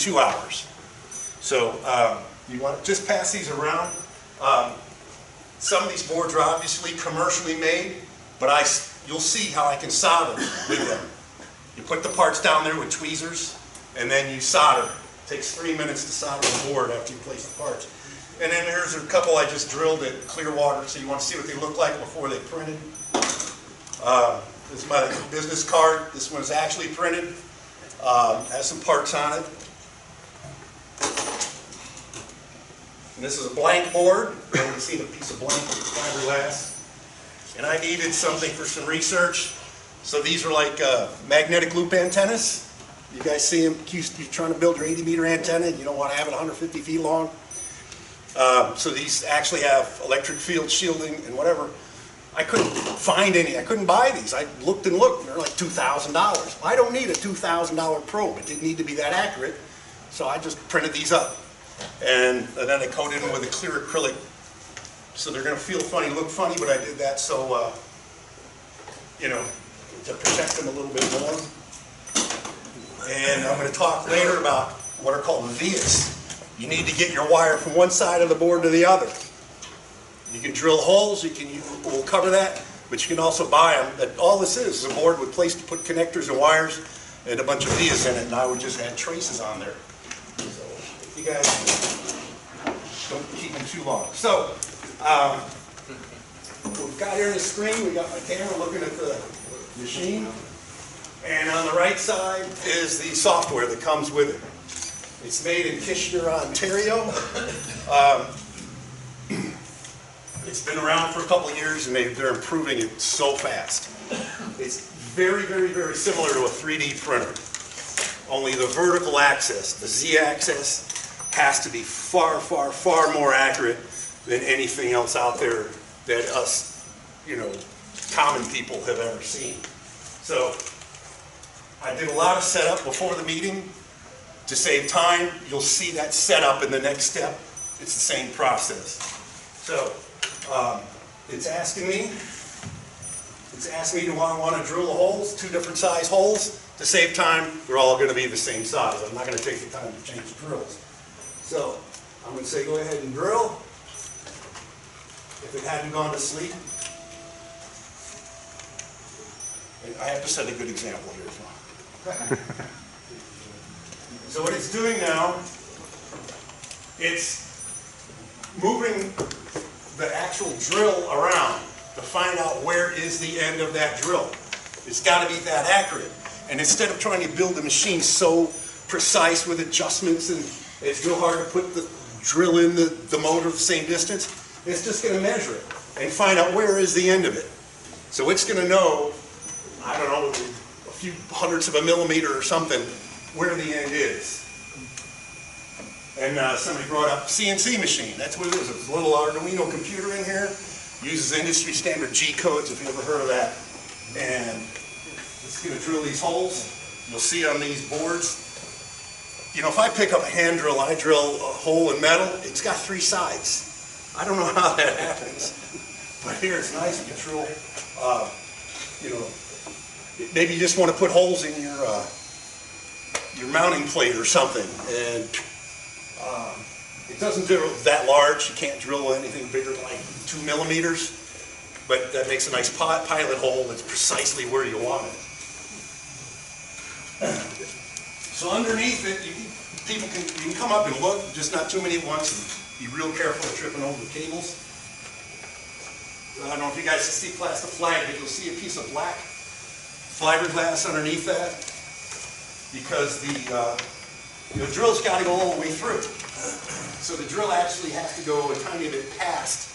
2 hours. So you want to just pass these around. Some of these boards are obviously commercially made, but you'll see how I can solder with them. You put the parts down there with tweezers, and then you solder. It takes 3 minutes to solder the board after you place the parts. And then here's a couple I just drilled at Clearwater, so you want to see what they look like before they printed. This is my business card. This one's actually printed. Has some parts on it. And this is a blank board. You can see the piece of blank fiberglass. And I needed something for some research. So these are like magnetic loop antennas. You guys see them? You're trying to build your 80-meter antenna, and you don't want to have it 150 feet long. So these actually have electric field shielding and whatever. I couldn't find any. I couldn't buy these. I looked and looked, and they're like $2,000. I don't need a $2,000 probe. It didn't need to be that accurate. So I just printed these up. And then I coated them with a clear acrylic. So they're going to feel funny, look funny, but I did that so, you know, to protect them a little bit more. And I'm going to talk later about what are called vias. You need to get your wire from one side of the board to the other. You can drill holes, we'll cover that, but you can also buy them. All this is a board with a place to put connectors and wires and a bunch of vias in it, and I would just add traces on there. So if you guys don't keep them too long. So we've got here on the screen, we got my camera looking at the machine, and on the right side is the software that comes with it. It's made in Kitchener, Ontario. It's been around for a couple of years, and they're improving it so fast. It's very, very, very similar to a 3D printer. Only the vertical axis, the Z-axis, has to be far, far, far more accurate than anything else out there that us, you know, common people have ever seen. So I did a lot of setup before the meeting. To save time, you'll see that setup in the next step. It's the same process. So it's asking me do I want to drill the holes, 2 different size holes. To save time, they're all going to be the same size. I'm not going to take the time to change the drills. So I'm going to say go ahead and drill. If it hadn't gone to sleep. And I have to set a good example here as well. So what it's doing now, it's moving the actual drill around to find out where is the end of that drill. It's got to be that accurate. And instead of trying to build the machine so precise with adjustments, and it's real hard to put the drill in the motor the same distance, it's just going to measure it and find out where is the end of it. So it's going to know, I don't know, a few hundredths of a millimeter or something, where the end is. And somebody brought up CNC machine. That's what it is. It's a little Arduino computer in here. Uses industry standard G codes, if you ever heard of that. And it's going to drill these holes. You'll see on these boards. You know, if I pick up a hand drill, I drill a hole in metal, it's got 3 sides. I don't know how that happens. But here it's nice. You can drill, you know, maybe you just want to put holes in your mounting plate or something, and it doesn't drill that large. You can't drill anything bigger than like 2 millimeters, but that makes a nice pilot hole that's precisely where you want it. So underneath it, you can come up and look, just not too many at once, and be real careful of tripping over the cables. I don't know if you guys can see past the flag, but you'll see a piece of black fiberglass underneath that, because the drill's got to go all the way through. So the drill actually has to go a tiny bit past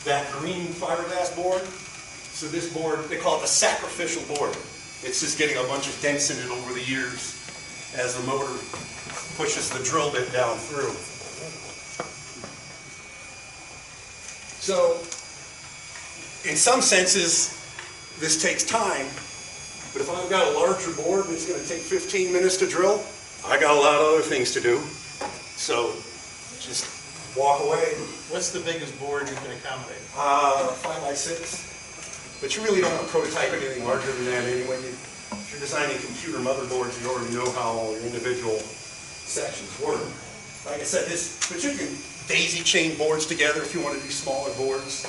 that green fiberglass board. So this board, they call it the sacrificial board. It's just getting a bunch of dents in it over the years as the motor pushes the drill bit down through. So in some senses, this takes time, but if I've got a larger board and it's going to take 15 minutes to drill, I got a lot of other things to do. So just walk away. What's the biggest board you can accommodate? 5x6. But you really don't want to prototype anything larger than that anyway. If you're designing computer motherboards, you already know how your individual sections work. Like I said, but you can daisy chain boards together if you want to do smaller boards.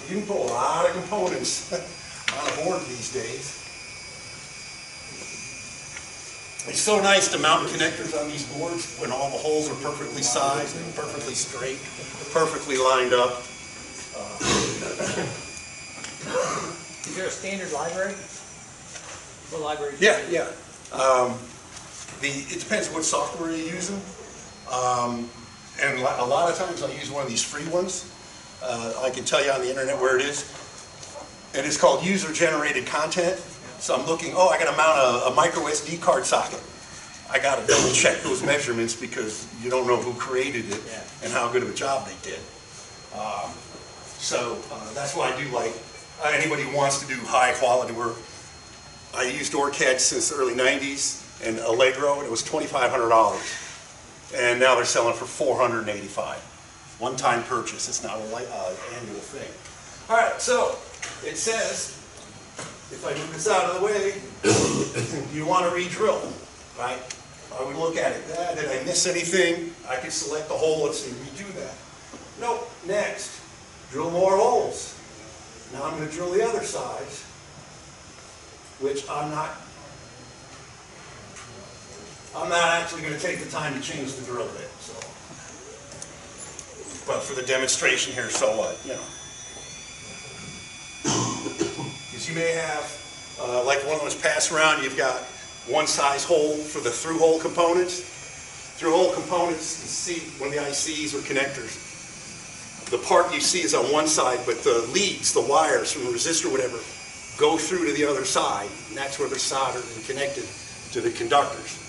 You can put a lot of components on a board these days. It's so nice to mount connectors on these boards when all the holes are perfectly sized and perfectly straight, perfectly lined up. Is there a standard library? What library? Yeah. It depends what software you're using. And a lot of times I use one of these free ones. I can tell you on the internet where it is. And it's called user-generated content. So I'm looking, I got to mount a micro SD card socket. I got to double check those measurements because you don't know who created it and how good of a job they did. So that's why I do like, anybody who wants to do high quality work. I used OrCAD since the early 90s and Allegro, and it was $2,500. And now they're selling for $485. One-time purchase, it's not an annual thing. All right, so it says, if I move this out of the way, you want to re-drill, right? I would look at it. Did I miss anything? I could select the hole and say redo that. Nope. Next, drill more holes. Now I'm going to drill the other sides, which I'm not actually going to take the time to change the drill bit. So, but for the demonstration here, so what? You know. Because you may have, like one of those pass around, you've got one size hole for the through hole components. Through hole components, you see one of the ICs or connectors. The part you see is on one side, but the leads, the wires from the resistor, whatever, go through to the other side, and that's where they're soldered and connected to the conductors.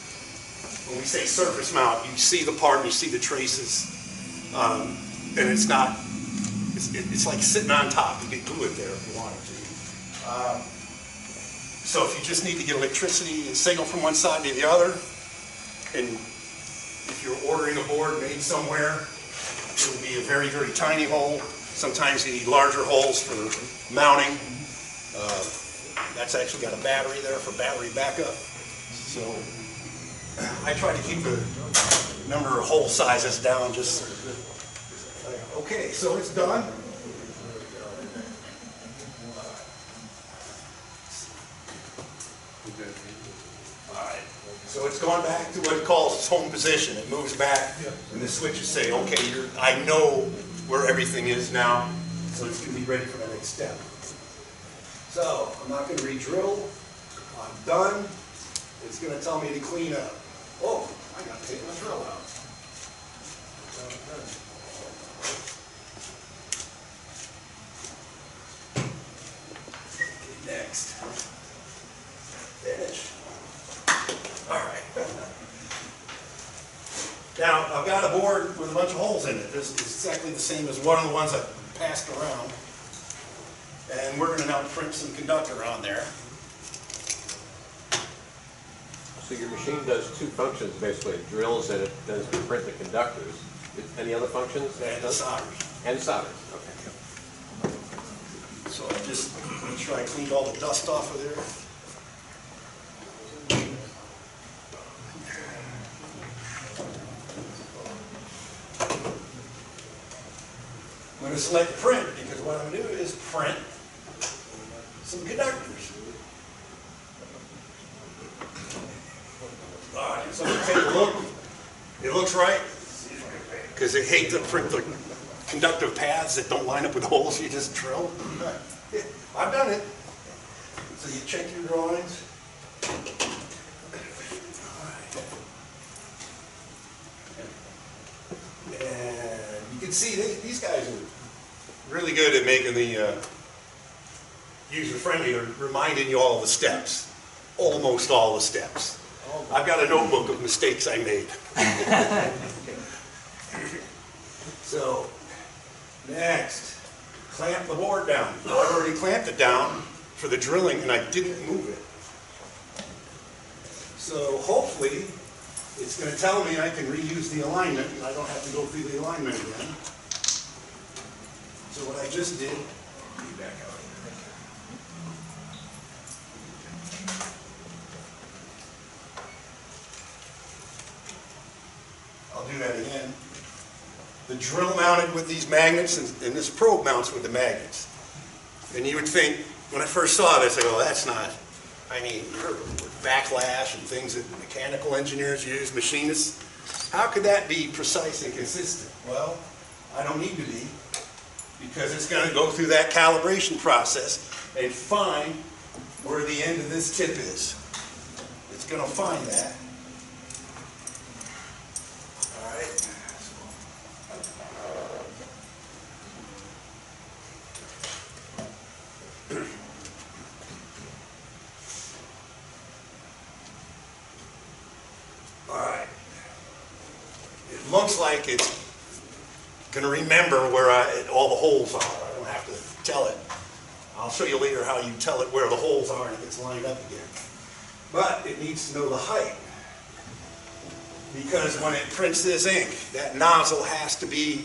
When we say surface mount, you see the part and you see the traces, and it's not, it's like sitting on top. You could glue it there if you wanted to. So if you just need to get electricity and signal from one side to the other, and if you're ordering a board made somewhere, it will be a very, very tiny hole. Sometimes you need larger holes for mounting. That's actually got a battery there for battery backup. So I try to keep the number of hole sizes down just. Okay, so it's done. Alright, so it's gone back to what it calls its home position. It moves back, and the switches say, okay, I know where everything is now, so it's going to be ready for the next step. So, I'm not going to re-drill. I'm done. It's going to tell me to clean up. Oh, I got to take my drill out. Okay, next. Finish. All right. Now, I've got a board with a bunch of holes in it. This is exactly the same as one of the ones I passed around. And we're going to now print some conductor on there. So your machine does two functions, basically. It drills and it does print the conductors. Any other functions? And the solders. And solders, okay. So I just make sure I cleaned all the dust off of there. I'm going to select print because what I'm going to do is print some conductors. All right, so take a look. It looks right because they hate to print the conductive paths that don't line up with holes you just drill. Yeah, I've done it. So you check your drawings. And you can see these guys are really good at making the user-friendly. They're reminding you all the steps, almost all the steps. I've got a notebook of mistakes I made. So, next, clamp the board down. I've already clamped it down for the drilling and I didn't move it. So hopefully, it's going to tell me I can reuse the alignment and I don't have to go through the alignment again. So what I just did, be back out here. do that again. The drill mounted with these magnets, and this probe mounts with the magnets. And you would think, when I first saw this, I go, that's not, I mean, you're backlash and things that mechanical engineers use, machinists. How could that be precise and consistent? Well, I don't need to be, because it's going to go through that calibration process and find where the end of this tip is. It's going to find that. All right. All right. It looks like it's going to remember where all the holes are. I don't have to tell it. I'll show you later how you tell it where the holes are and it gets lined up again. But it needs to know the height. Because when it prints this ink, that nozzle has to be,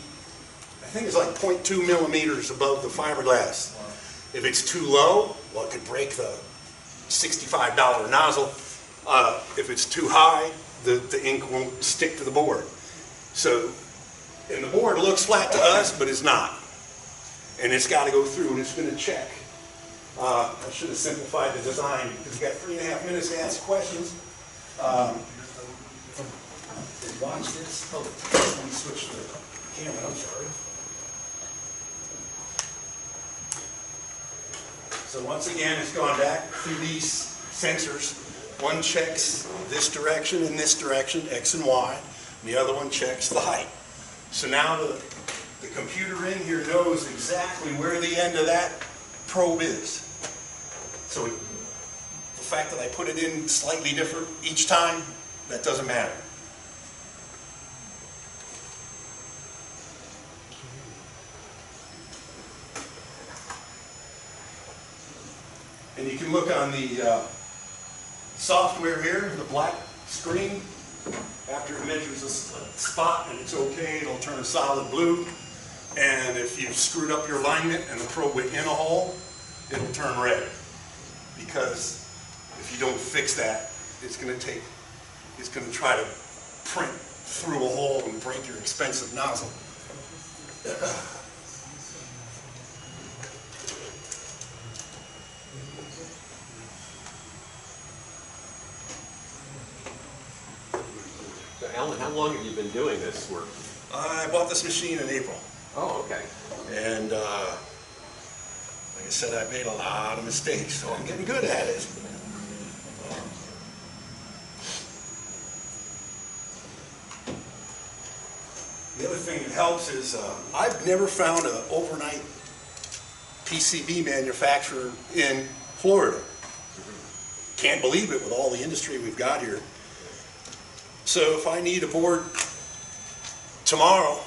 I think it's like 0.2 millimeters above the fiberglass. If it's too low, well, it could break the $65 nozzle. If it's too high, the ink won't stick to the board. So, and the board looks flat to us, but it's not. And it's got to go through and it's going to check. I should have simplified the design because you got 3.5 minutes to ask questions. Watch this. Oh, let me switch the camera. I'm sorry. So once again, it's gone back through these sensors. One checks this direction and this direction, X and Y. And the other one checks the height. So now the computer in here knows exactly where the end of that probe is. So the fact that I put it in slightly different each time, that doesn't matter. And you can look on the software here, the black screen. After it measures a spot and it's okay, it'll turn a solid blue. And if you've screwed up your alignment and the probe went in a hole, it'll turn red. Because if you don't fix that, it's going to try to print through a hole and break your expensive nozzle. So Alan, how long have you been doing this work? I bought this machine in April. Oh, okay. And like I said, I made a lot of mistakes, so I'm getting good at it. The other thing that helps is I've never found an overnight PCB manufacturer in Florida. Can't believe it with all the industry we've got here. So if I need a board tomorrow,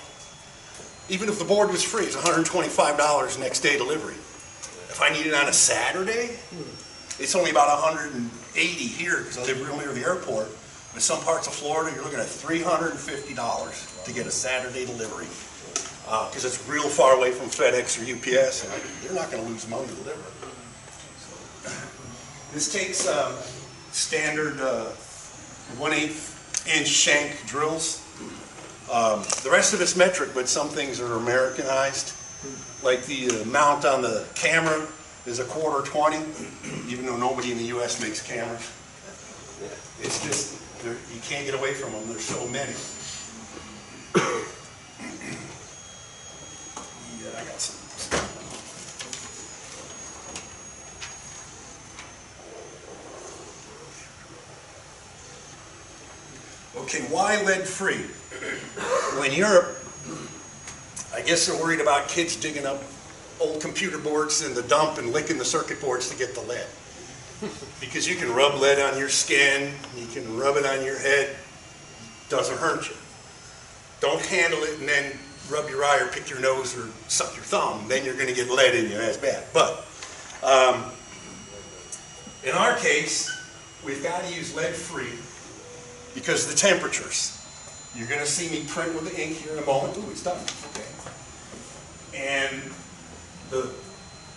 even if the board was free, it's $125 next day delivery. If I need it on a Saturday, it's only about $180 here because I live real near the airport. But some parts of Florida, you're looking at $350 to get a Saturday delivery because it's real far away from FedEx or UPS, and they're not going to lose money to deliver. This takes standard 1/8 inch shank drills. The rest of it's metric, but some things are Americanized. Like the mount on the camera is a 1/4 20, even though nobody in the U.S. makes cameras. It's just, you can't get away from them. There's so many. Yeah, I got some. Okay, why lead-free? Well, in Europe, I guess they're worried about kids digging up old computer boards in the dump and licking the circuit boards to get the lead. Because you can rub lead on your skin, you can rub it on your head, doesn't hurt you. Don't handle it and then rub your eye or pick your nose or suck your thumb, then you're going to get lead in you, that's bad. But in our case, we've got to use lead-free because of the temperatures. You're going to see me print with the ink here in a moment. Ooh, it's done. Okay. And the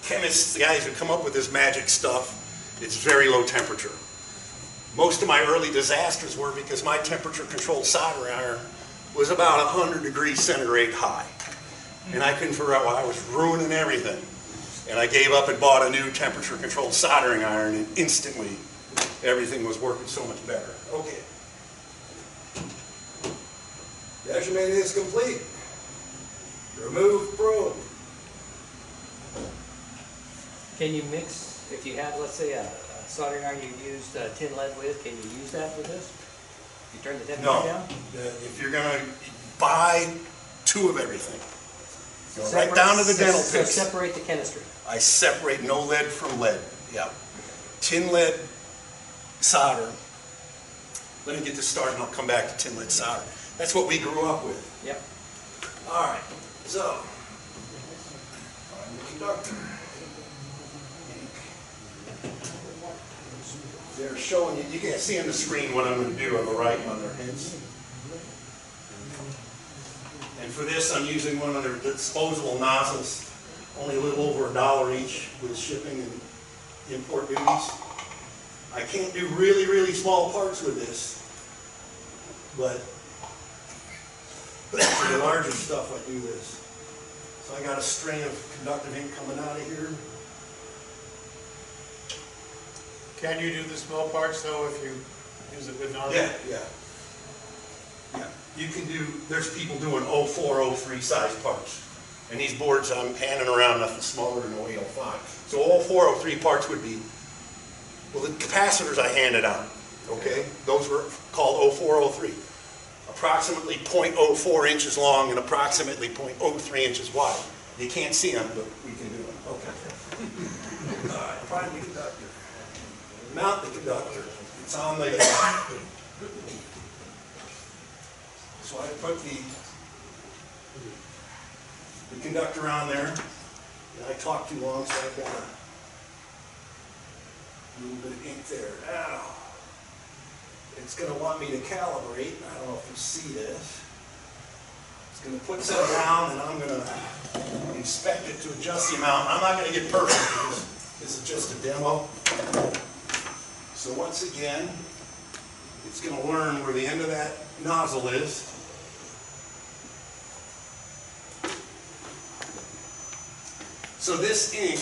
chemists, the guys who come up with this magic stuff, it's very low temperature. Most of my early disasters were because my temperature-controlled soldering iron was about 100 degrees centigrade high. And I couldn't figure out why I was ruining everything. And I gave up and bought a new temperature controlled soldering iron, and instantly everything was working so much better. Okay. Measurement is complete. Remove probe. Can you mix, if you have, let's say, a soldering iron you used tin lead with, can you use that with this? You turn the temperature No. down? If you're going to buy two of everything, go right down to the dental So picks. separate the chemistry. I separate no lead from lead. Yeah. Tin lead solder. Let me get this started and I'll come back to tin lead solder. That's what we grew up with. Yep. All right. So, find the conductor. They're showing you, you can't see on the screen what I'm going to do on the right on their heads. And for this, I'm using one of their disposable nozzles. Only a little over $1 each with shipping and import duties. I can't do really, really small parts with this, but for the larger stuff I do this. So I got a string of conductive ink coming out of here. Can you do the small parts though if you use it with nozzle? Yeah. You can do, there's people doing 04, 03 size parts. And these boards I'm handing around nothing smaller than 0805. So 04, 03 parts would be, well, the capacitors I handed out, okay? Those were called 04, 03. Approximately 0.04 inches long and approximately 0.03 inches wide. You can't see them, but we can do them. Okay. All right, find the conductor. Mount the conductor. It's on the... So I put the conductor on there. And I talked too long, so I've got a little bit of ink there. Now, it's going to want me to calibrate. I don't know if you see this. It's going to put some down, and I'm going to inspect it to adjust the amount. I'm not going to get perfect because this is just a demo. So once again, it's going to learn where the end of that nozzle is. So this ink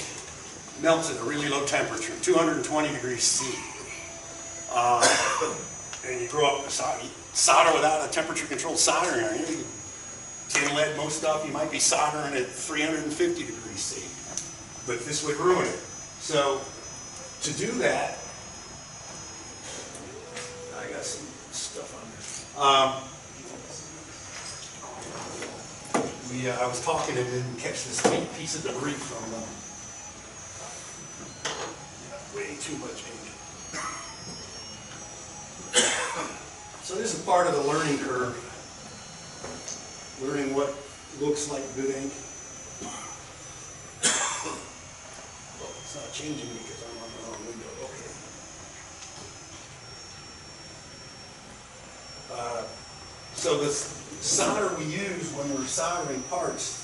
melts at a really low temperature, 220 degrees C. And you grow up solder without a temperature-controlled soldering iron. You tin lead, most stuff, you might be soldering at 350 degrees C. But this would ruin it. So to do that, I got some stuff on there. I was talking and didn't catch this neat piece of debris from way too much ink. So this is part of the learning curve, learning what looks like good ink. Well, it's not changing because I'm on the wrong window. Okay. So the solder we use when we're soldering parts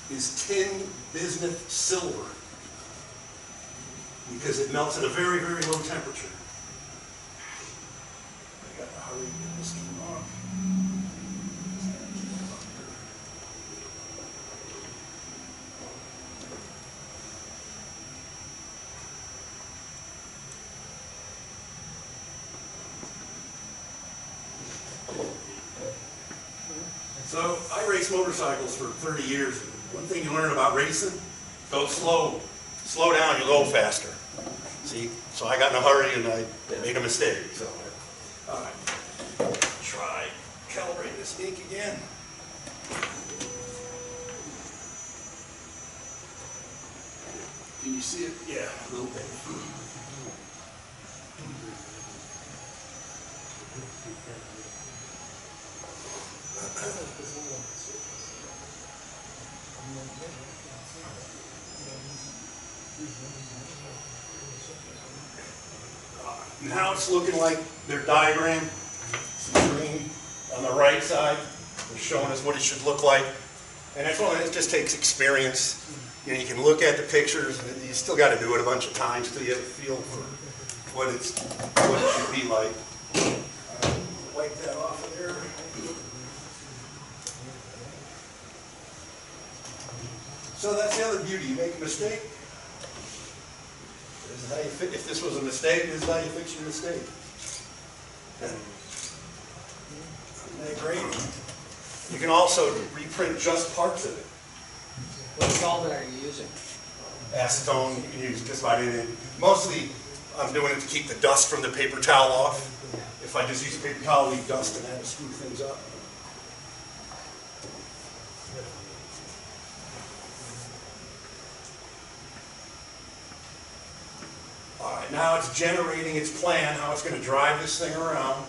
is tin bismuth silver because it melts at a very, very low temperature. I got to hurry and get this thing on. So I raced motorcycles for 30 years. One thing you learn about racing, go slow. Slow down, you'll go faster. See? So I got in a hurry and I made a mistake. So, all right. Try calibrate this ink again. Can you see it? Yeah, a little bit. Now it's looking like their diagram. Green on the right side. They're showing us what it should look like. And that's one, it just takes experience. You know, you can look at the pictures, and you still got to do it a bunch of times till you have a feel what it should be like. Wipe that off of there. So that's the other beauty. You make a mistake. This is how you if this was a mistake, this is how you fix your mistake. Isn't that great? You can also reprint just parts of it. What solvent are you using? Acetone, you can use just about anything. Mostly, I'm doing it to keep the dust from the paper towel off. If I just use a paper towel, leave dust and have to screw things up. All right, now it's generating its plan, how it's going to drive this thing around.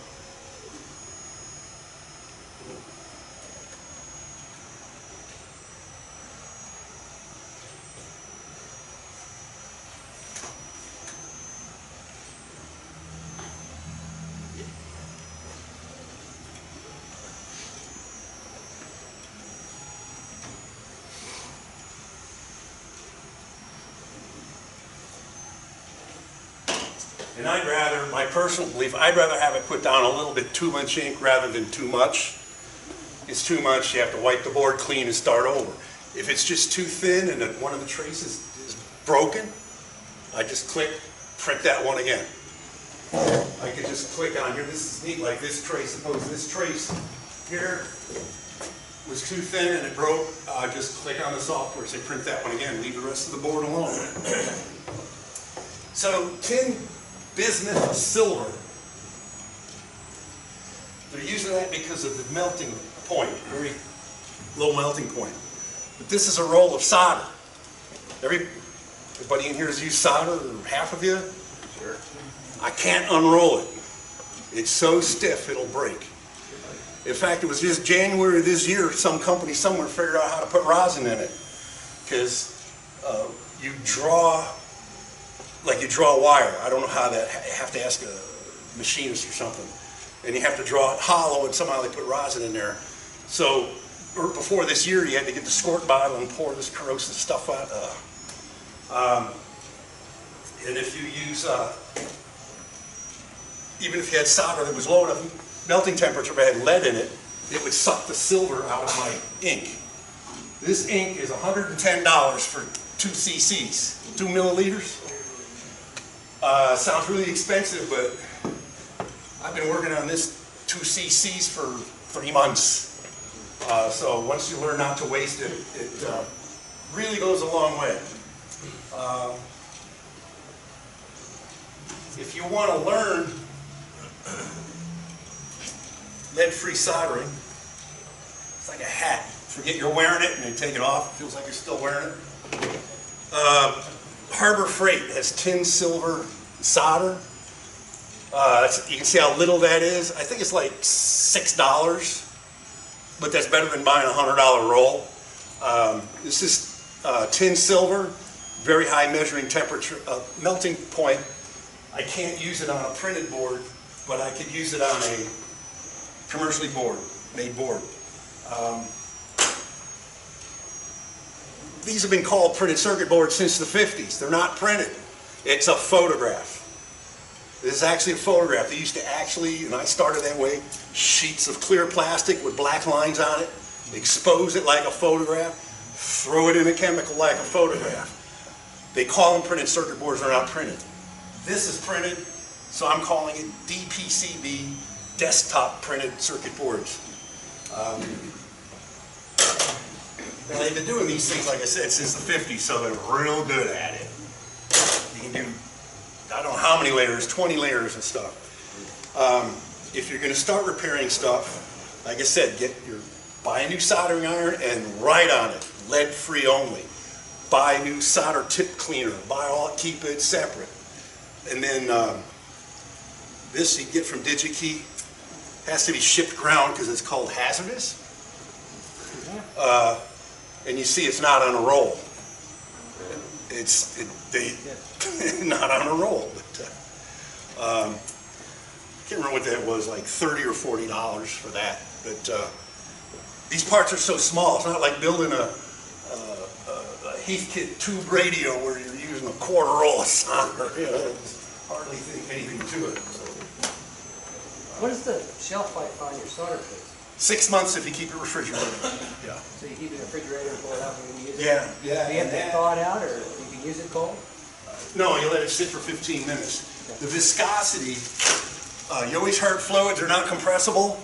And I'd rather, my personal belief, I'd rather have it put down a little bit too much ink rather than too much. It's too much, you have to wipe the board clean and start over. If it's just too thin and one of the traces is broken, I just click, print that one again. I could just click on here, this is neat, like this trace, suppose this trace here was too thin and it broke, just click on the software, say print that one again, leave the rest of the board alone. So tin bismuth silver, they're using that because of the melting point, very low melting point. But this is a roll of solder. Everybody in here has used solder, or half of you? Sure. I can't unroll it. It's so stiff it'll break. In fact, it was just January of this year, some company somewhere figured out how to put rosin in it. Because you draw wire. I don't know how that, you have to ask a machinist or something. And you have to draw it hollow, and somehow they put rosin in there. So before this year, you had to get the squirt bottle and pour this corrosive stuff out. And if you use, even if you had solder that was low enough melting temperature but had lead in it, it would suck the silver out of my ink. This ink is $110 for 2 cc's, 2 milliliters. Sounds really expensive, but I've been working on this 2 cc's for 3 months. So once you learn not to waste it, it really goes a long way. If you want to learn lead-free soldering, it's like a hat. Forget you're wearing it and you take it off, it feels like you're still wearing it. Harbor Freight has tin silver solder. You can see how little that is. I think it's like $6, but that's better than buying a $100 roll. This is tin silver, very high measuring temperature, melting point. I can't use it on a printed board, but I could use it on a commercially made board. These have been called printed circuit boards since the 50s. They're not printed. It's a photograph. This is actually a photograph. They used to actually, and I started that way, sheets of clear plastic with black lines on it, expose it like a photograph, throw it in a chemical like a photograph. They call them printed circuit boards, they're not printed. This is printed, so I'm calling it DPCB, desktop printed circuit boards. Now they've been doing these things, like I said, since the 50s, so they're real good at it. You can do, I don't know how many layers, 20 layers and stuff. If you're going to start repairing stuff, like I said, buy a new soldering iron and write on it, lead-free only. Buy a new solder tip cleaner, keep it separate. And then this you get from DigiKey, has to be shipped ground because it's called hazardous. And you see it's not on a roll. Not on a roll. But, I can't remember what that was, like $30 or $40 for that. But these parts are so small. It's not like building a Heathkit tube radio where you're using a quarter roll of solder. You know, it's hard hardly think anything to it. So, What is the shelf life on your solder paste? 6 months if you keep it refrigerated. Yeah. So you keep it in the refrigerator and pull it out when you use it? Yeah, yeah. Do you have to and thaw it out, or you can use it cold? No, you let it sit for 15 minutes. The viscosity, you always heard fluids are not compressible.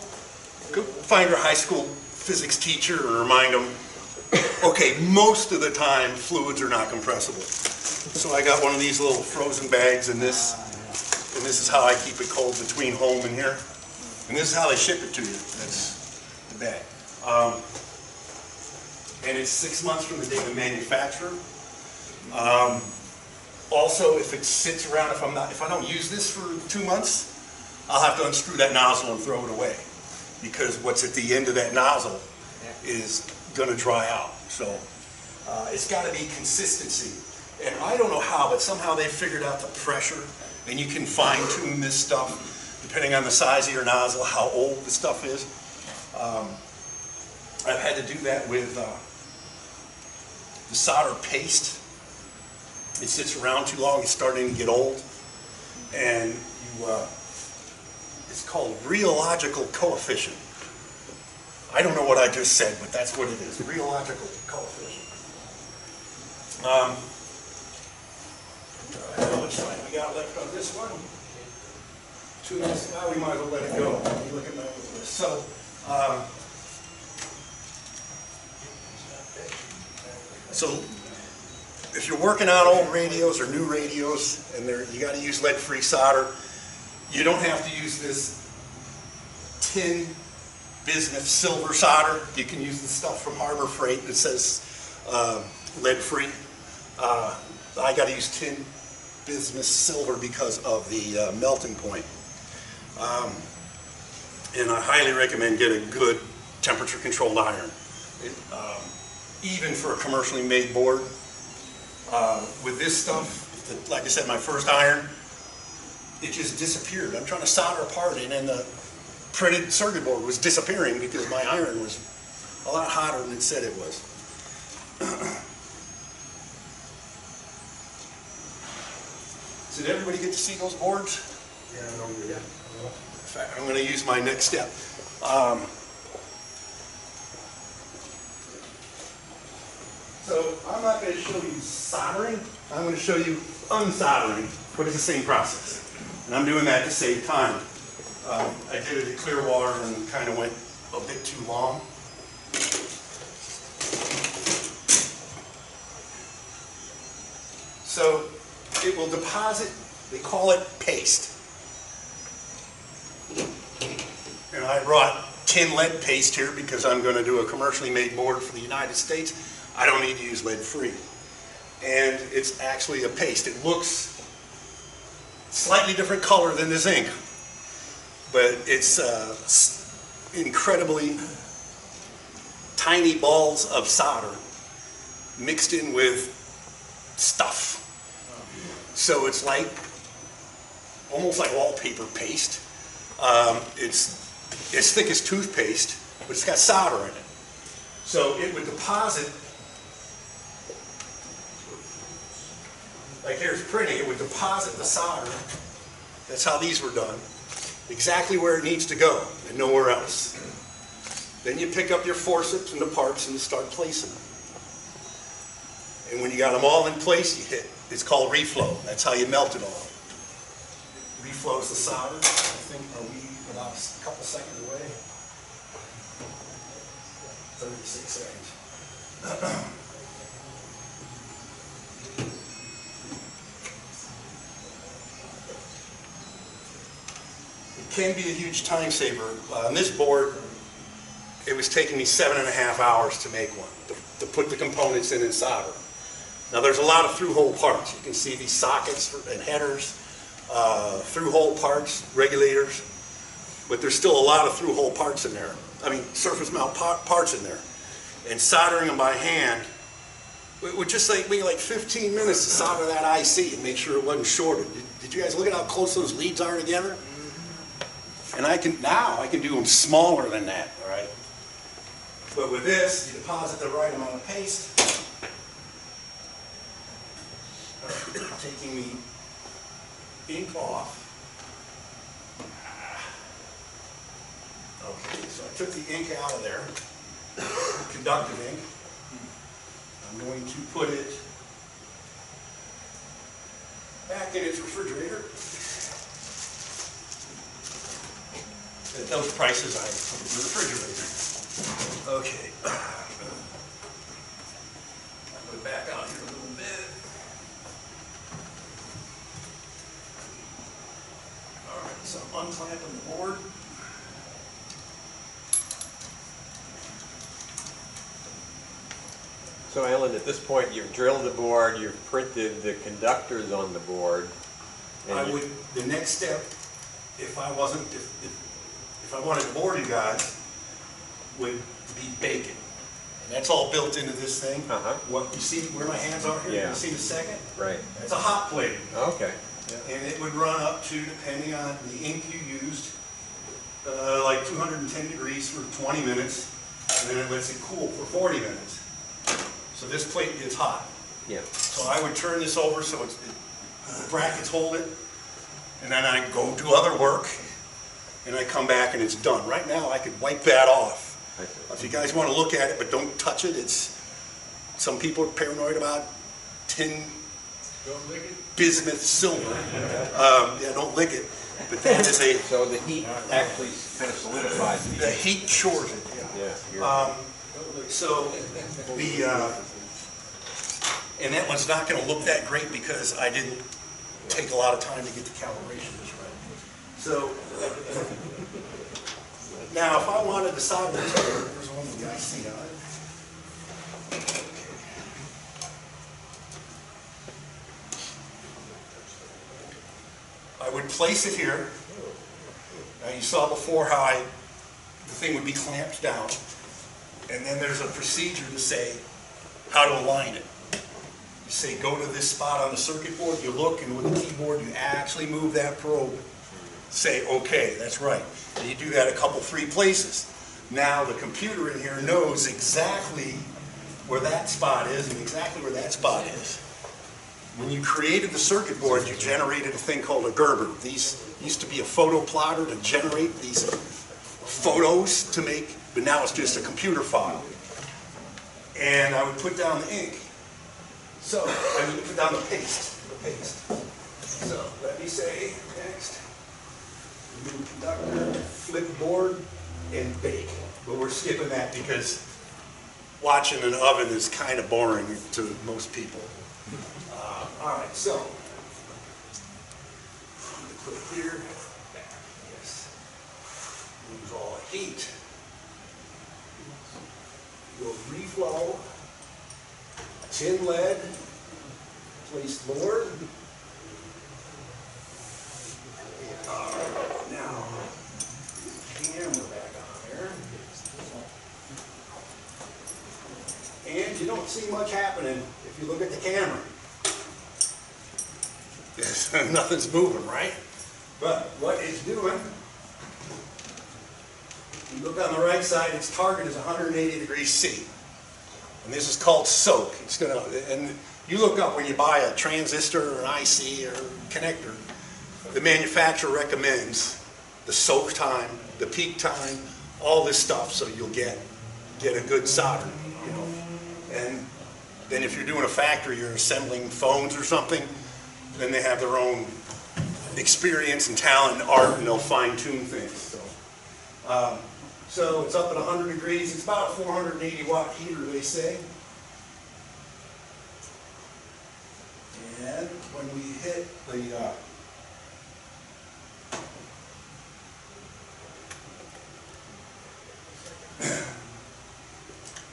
Go find your high school physics teacher and remind them, okay, most of the time fluids are not compressible. So I got one of these little frozen bags and this is how I keep it cold between home and here. And this is how they ship it to you. That's the bag. And it's 6 months from the date of manufacture. Also, if it sits around, if I don't use this for 2 months, I'll have to unscrew that nozzle and throw it away, because what's at the end of that nozzle is going to dry out. So it's got to be consistency. And I don't know how, but somehow they figured out the pressure, and you can fine tune this stuff depending on the size of your nozzle, how old the stuff is. I've had to do that with the solder paste. It sits around too long, it's starting to get old, and it's called rheological coefficient. I don't know what I just said, but that's what it is, rheological coefficient. How much time we got left on this one? 2 minutes. Now we might as well let it go. Let me look at my list. So, if you're working on old radios or new radios, and you got to use lead-free solder, you don't have to use this tin bismuth silver solder. You can use the stuff from Harbor Freight that says lead-free. I got to use tin bismuth silver because of the melting point. And I highly recommend get a good temperature-controlled iron. Even for a commercially made board, with this stuff, like I said, my first iron, it just disappeared. I'm trying to solder a part in, and the printed circuit board was disappearing because my iron was a lot hotter than it said it was. Did everybody get to see those boards? Yeah, I know you did. In fact, I'm going to use my next step. So I'm not going to show you soldering. I'm going to show you unsoldering, but it's the same process. And I'm doing that to save time. I did it at Clearwater and kind of went a bit too long. So it will deposit, they call it paste. And I brought tin lead paste here because I'm going to do a commercially made board for the United States. I don't need to use lead-free. And it's actually a paste. It looks slightly different color than this ink, but it's incredibly tiny balls of solder mixed in with stuff. So it's like, almost like wallpaper paste. It's as thick as toothpaste, but it's got solder in it. So it would deposit, like here's printing, it would deposit the solder. That's how these were done. Exactly where it needs to go and nowhere else. Then you pick up your forceps and the parts and you start placing them. And when you got them all in place, you hit, it's called reflow. That's how you melt it all. Reflows the solder. I think, are we about a couple seconds away? 36 seconds. It can be a huge time saver. On this board, it was taking me 7.5 hours to make one, to put the components in and solder. Now there's a lot of through-hole parts. You can see these sockets and headers, through-hole parts, regulators, but there's still a lot of through-hole parts in there. I mean, surface mount parts in there. And soldering them by hand, it would just take me like 15 minutes to solder that IC and make sure it wasn't shorted. Did you guys look at how close those leads are together? And I can do them smaller than that, all right? But with this, you deposit the right amount of paste. Taking me ink off. Okay, so I took the ink out of there, conductive ink. I'm going to put it back in its refrigerator. At those prices, I put it in the refrigerator. Okay. I'll put it back out here a little bit. All right, so I'm unclamping the board. So Alan, at this point, you've drilled the board, you've printed the conductors on the board. And I would, the next step, if I wasn't, if I wanted to board you guys, would be baking. And that's all built into this thing. Uh-huh. What, you see where my hands are here? Yeah. You see the second? Right. That's a hot plate. Okay. And it would run up to, depending on the ink you used, like 210 degrees for 20 minutes, and then it lets it cool for 40 minutes. So this plate gets hot. Yeah. So I would turn this over so the brackets hold it, and then I go do other work, and I come back and it's done. Right now I could wipe that off. I see. If you guys want to look at it, but don't touch it, it's, some people are paranoid about tin Don't lick it. bismuth silver. Yeah, don't lick it. But that is a, So the heat actually kind of solidifies the heat shores it. Yeah. you're- So the, and that one's not going to look that great because I didn't take a lot of time to get the calibration just right. So now if I wanted to solder this, there's one with the IC on it. I would place it here. Now you saw before how the thing would be clamped down. And then there's a procedure to say how to align it. You say, go to this spot on the circuit board, you look, and with the keyboard, you actually move that probe. Say, okay, that's right. And you do that a couple, 3 places. Now the computer in here knows exactly where that spot is and exactly where that spot is. When you created the circuit board, you generated a thing called a Gerber. These used to be a photo plotter to generate these photos to make, but now it's just a computer file. And I would put down the ink. So, I would put down the paste. So, let me say, next, remove conductor, flip board, and bake. But we're skipping that because watching an oven is kind of boring to most people. All right, so, put it here, back, yes. Lose all the heat. Go reflow, tin lead, place board. All right, now, camera back on there. And you don't see much happening if you look at the camera. Nothing's moving, right? But what it's doing, you look on the right side, its target is 180 degrees C. And this is called soak. It's gonna, and you look up when you buy a transistor or an IC or connector, the manufacturer recommends the soak time, the peak time, all this stuff, so you'll get a good solder, you know. And then if you're doing a factory, you're assembling phones or something, then they have their own experience and talent and art, and they'll fine-tune things. So it's up at 100 degrees. It's about a 480 watt heater, they say. And when we hit the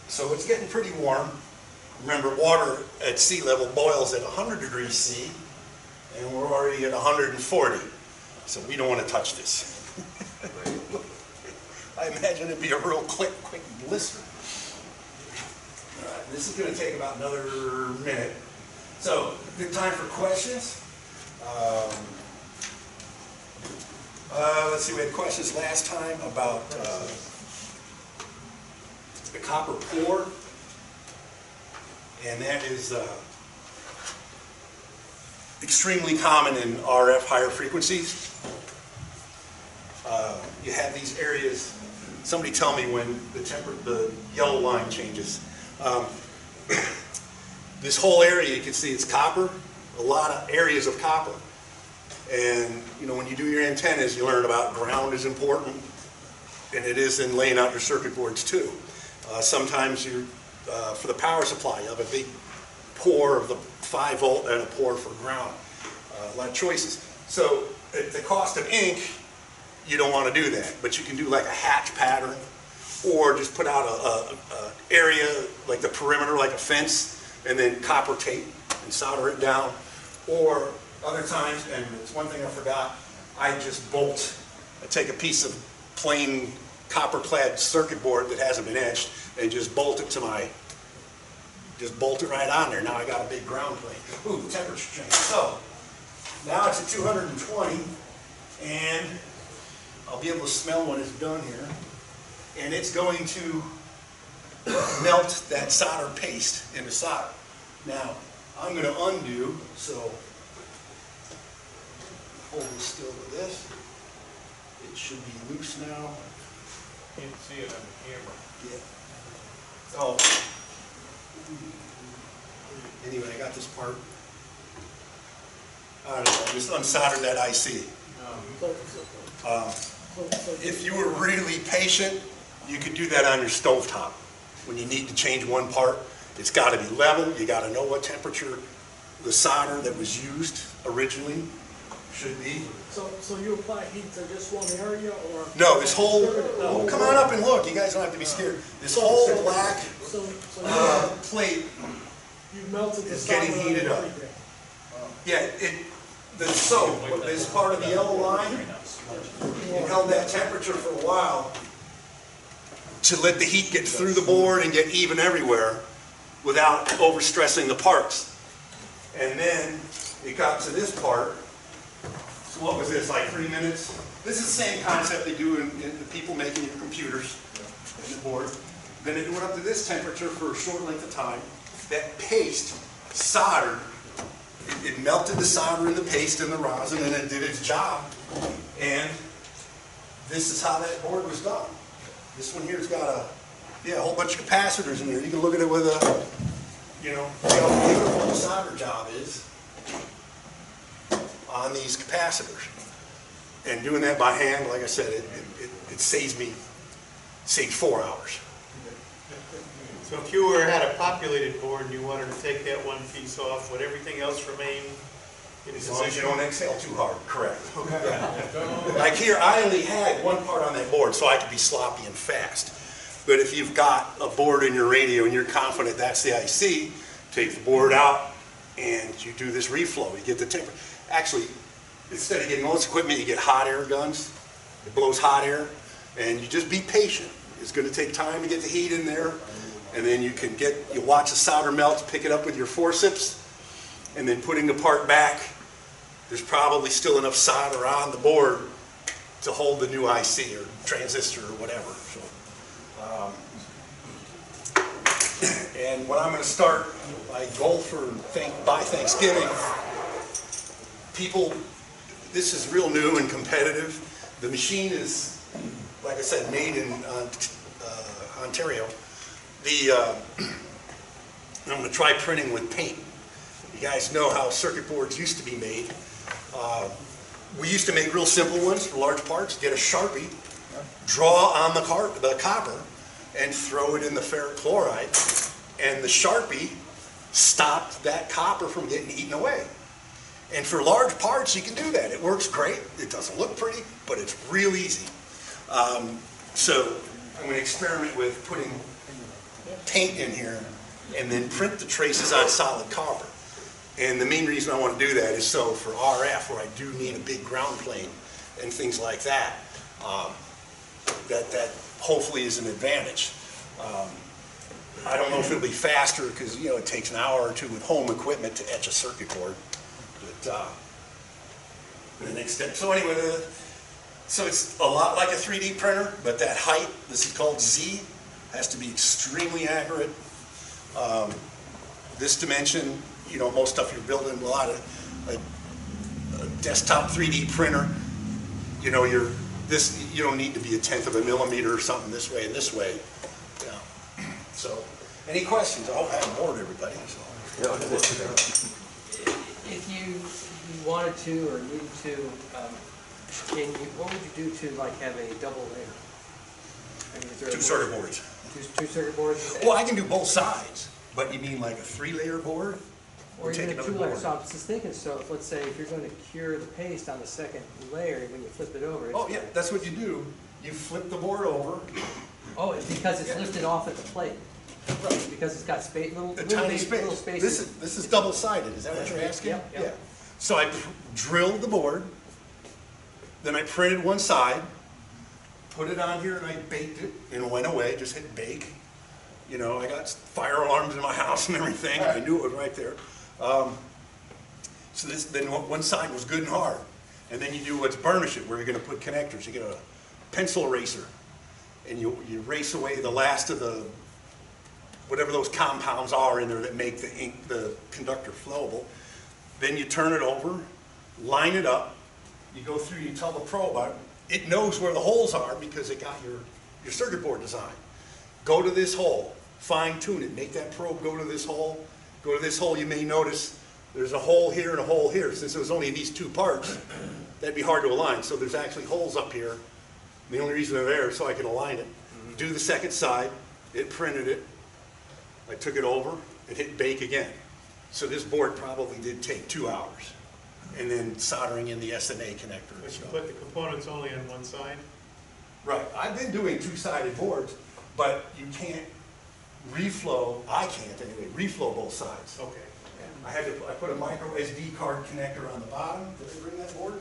so it's getting pretty warm. Remember, water at sea level boils at 100 degrees C, and we're already at 140. So we don't want to touch this. I imagine it'd be a real quick blister. All right, this is going to take about another minute. So, good time for questions. Let's see, we had questions last time about the copper pour. And that is extremely common in RF higher frequencies. You have these areas, somebody tell me when the yellow line changes. This whole area, you can see it's copper, a lot of areas of copper. And you know, when you do your antennas, you learn about ground is important, and it is in laying out your circuit boards too. Sometimes you, for the power supply, you have a big pour of the 5 volt and a pour for ground. A lot of choices. So at the cost of ink, you don't want to do that, but you can do like a hatch pattern, or just put out a area like the perimeter, like a fence, and then copper tape and solder it down. Or other times, and it's one thing I forgot, I just bolt. I take a piece of plain copper-clad circuit board that hasn't been etched and just bolt it to my, just bolt it right on there. Now I got a big ground plane. Ooh, temperature change. So now it's at 220, and I'll be able to smell when it's done here. And it's going to melt that solder paste into solder. Now, I'm going to undo, so hold this still with this. It should be loose now. Can't see it on the camera. Yeah. Oh. Anyway, I got this part. I don't know, just unsoldered that IC. If you were really patient, you could do that on your stovetop. When you need to change one part, it's got to be level. You got to know what temperature the solder that was used originally should be. So you apply heat to just one area, or? No, this whole, oh, come on up and look. You guys don't have to be scared. This whole black So plate you melted the is solder getting on heated up. everything. Yeah, the soap, this part of the yellow line, it held that temperature for a while to let the heat get through the board and get even everywhere without overstressing the parts. And then it got to this part. So what was this, like 3 minutes? This is the same concept they do in the people making your computers and the board. Then it went up to this temperature for a short length of time. That paste soldered. It melted the solder in the paste and the rosin, and it did its job. And this is how that board was done. This one here's got a whole bunch of capacitors in there. You can look at it with a, you know, see how beautiful the solder job is on these capacitors. And doing that by hand, like I said, it saves 4 hours. So if you had a populated board and you wanted to take that one piece off, would everything else remain in As long as you position? don't exhale too hard, correct. Like here, I only had one part on that board, so I could be sloppy and fast. But if you've got a board in your radio and you're confident that's the IC, take the board out and you do this reflow. You get the temperature. Actually, instead of getting all this equipment, you get hot air guns. It blows hot air, and you just be patient. It's going to take time to get the heat in there, and then you watch the solder melt, pick it up with your forceps, and then putting the part back, there's probably still enough solder on the board to hold the new IC or transistor or whatever. So, and what I'm going to start, my goal by Thanksgiving, people, this is real new and competitive. The machine is, like I said, made in Ontario. I'm going to try printing with paint. You guys know how circuit boards used to be made. We used to make real simple ones for large parts. Get a Sharpie, draw on the copper, and throw it in the ferric chloride. And the Sharpie stopped that copper from getting eaten away. And for large parts, you can do that. It works great. It doesn't look pretty, but it's real easy. So I'm going to experiment with putting paint in here and then print the traces on solid copper. And the main reason I want to do that is so for RF, where I do need a big ground plane and things like that, that hopefully is an advantage. I don't know if it'll be faster because, you know, it takes an hour or two with home equipment to etch a circuit board. But the next step. So anyway, so it's a lot like a 3D printer, but that height, this is called Z, has to be extremely accurate. This dimension, you know, most stuff you're building, a lot of desktop 3D printer, you know, you don't need to be 1/10 of a millimeter or something this way and this way. Yeah. So, any questions? I'll have bored everybody. So. No, it's- If you wanted to or needed to, what would you do to like have a double layer? I mean, is there a 2 circuit boards. Two circuit boards? Well, I can do both sides, but you mean like a 3-layer board? Or take even a another 2 layer. board. So I was just thinking, so if, let's say, if you're going to cure the paste on the second layer, when you flip it over. Oh, yeah, that's what you do. You flip the board over, Oh, it's because it's lifted off at the plate. Because it's got space, little tiny little space. spaces. This is double-sided, is that what you're asking? Yep, yep. Yeah. So I drilled the board, then I printed one side, put it on here, and I baked it, and it went away, just hit bake. You know, I got fire alarms in my house and everything, I knew it was right there. Then one side was good and hard. And then you do what's burnish it, where you're gonna put connectors. You get a pencil eraser, and you erase away the last of the, whatever those compounds are in there that make the ink, the conductor flowable. Then you turn it over, line it up, you go through, you tell the probe, it knows where the holes are because it got your circuit board design. Go to this hole, fine tune it, make that probe go to this hole, you may notice there's a hole here and a hole here. Since it was only these 2 parts, that'd be hard to align. So there's actually holes up here. The only reason they're there is so I can align it. Do the second side, it printed it. I took it over, it hit bake again. So this board probably did take 2 hours. And then soldering in the SMA connector and But you stuff. put the components only on one side? Right, I've been doing 2-sided boards, but you can't reflow, I can't anyway, reflow both sides. Okay. I put a micro SD card connector on the bottom. Did I bring that board?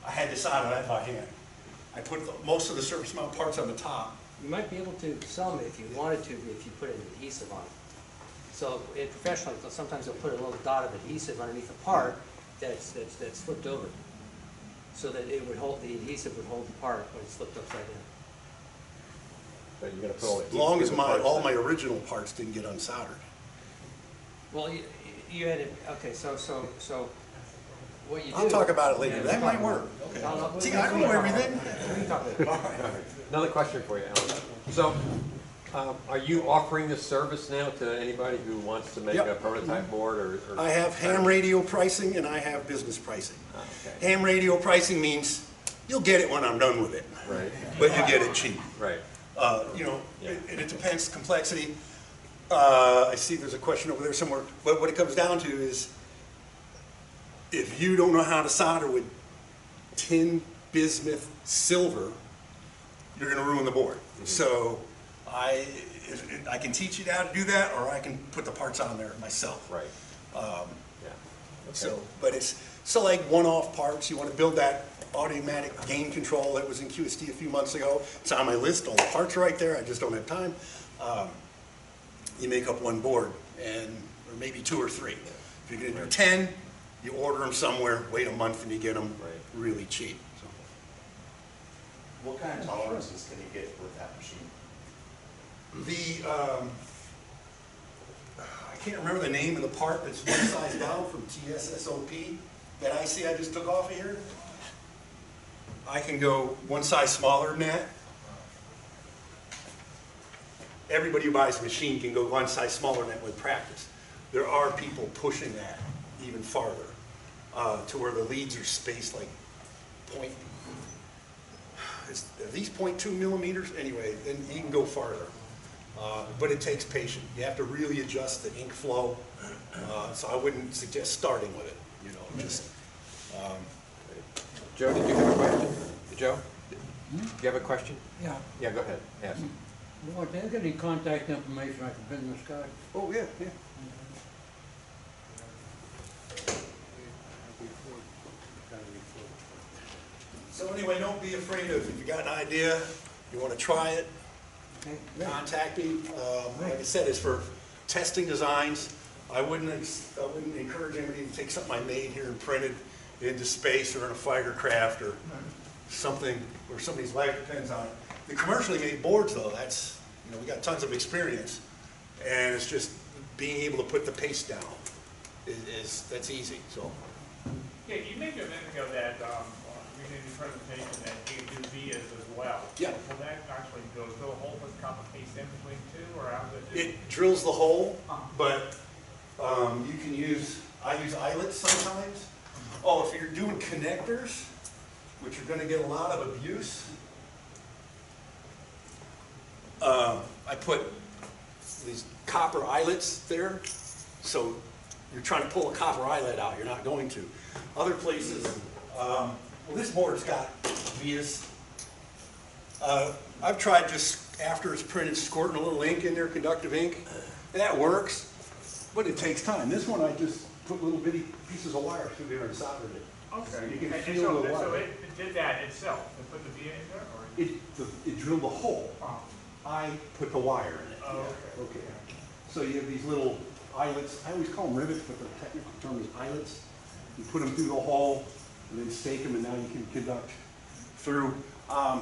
I had to solder that by hand. I put most of the surface mount parts on the top. You might be able to some if you wanted to, if you put an adhesive on it. So in professional, sometimes they'll put a little dot of adhesive underneath a part that's flipped over, so that it would hold, the adhesive would hold the part when it's flipped upside down. But you're gonna put all the. As long as the parts all in. my original parts didn't get unsoldered. Well, you had it, okay, so what you do. I'll talk about it later. Yeah, That we'll might talk work. about it. Okay. No, no, See, we- I don't we know talk about everything. it. We can talk later. All right. Another question for you, Alan. So, are you offering this service now to anybody who wants to make Yep. a prototype board or? I have ham radio pricing and I have business pricing. Okay. Ham radio pricing means you'll get it when I'm done with it, Right, but you get it cheap. right. You know, Yeah. and it depends, complexity. I see there's a question over there somewhere, but what it comes down to is if you don't know how to solder with tin, bismuth, silver, you're gonna ruin the board. So I can teach you how to do that, or I can put the parts on there myself. Right. Yeah. So, but it's, so like one-off parts, you want to build that automatic gain control that was in QST a few months ago. It's on my list, all the parts are right there, I just don't have time. You make up one board, or maybe 2 or 3. If you're gonna do 10, you order them somewhere, wait a month and you get them Right. really cheap. So, What kind of tolerances can you get with that machine? I can't remember the name of the part that's one size down from TSSOP, that IC I just took off of here. I can go one size smaller than that. Everybody who buys a machine can go one size smaller than that with practice. There are people pushing that even farther, to where the leads are spaced like are these 0.2 millimeters? Anyway, then you can go farther. But it takes patience. You have to really adjust the ink flow. So I wouldn't suggest starting with it, you know, just, Joe, did you have a question? Joe? Do you have a question? Yeah, Yeah, go ahead, ask. well, do you get any contact information like a business card? oh, yeah, yeah. So anyway, don't be afraid of, if you got an idea, you want to try it, Okay, great. contact me. Like I said, it's for testing designs. I wouldn't encourage anybody to take something I made here and printed into space or in a fighter craft or something where somebody's life depends on it. The commercially made boards, though, that's, you know, we got tons of experience, and it's just being able to put the paste down that's easy. So Yeah, you mentioned a minute ago that, reading the presentation, that you can do vias as well. Yeah. Will that actually go through a hole with a couple pieces in between two, or how does it? It drills the hole, but you can use, I use eyelets sometimes. Oh, if you're doing connectors, which are gonna get a lot of abuse, I put these copper eyelets there, so you're trying to pull a copper eyelet out, you're not going to. Other places, well, this board's got vias. I've tried just after it's printed, squirting a little ink in there, conductive ink, and that works, but it takes time. This one, I just put little bitty pieces of wire through there and soldered it. Okay. You can And feel so, the so wire. it did that itself, it put the via in there, or? It drilled the hole. Oh, I put the wire in it. Oh, Yeah, okay. So you have these little eyelets, I always call them rivets, but the technical term is eyelets. You put them through the hole and then stake them, and now you can conduct through. I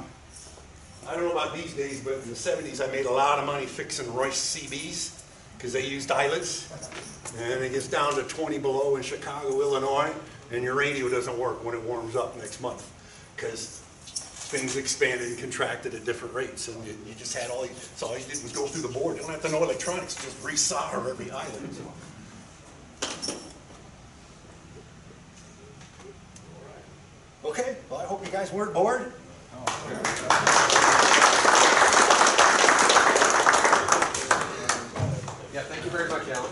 don't know about these days, but in the 70s I made a lot of money fixing Royce CBs because they used eyelets. And it gets down to 20 below in Chicago, Illinois, and your radio doesn't work when it warms up next month because things expanded and contracted at different rates, and you just had all, so all you did was go through the board. You don't have to know electronics, just resolder every eyelet. Okay, well, I hope you guys weren't bored. Yeah, thank you very much, Alan.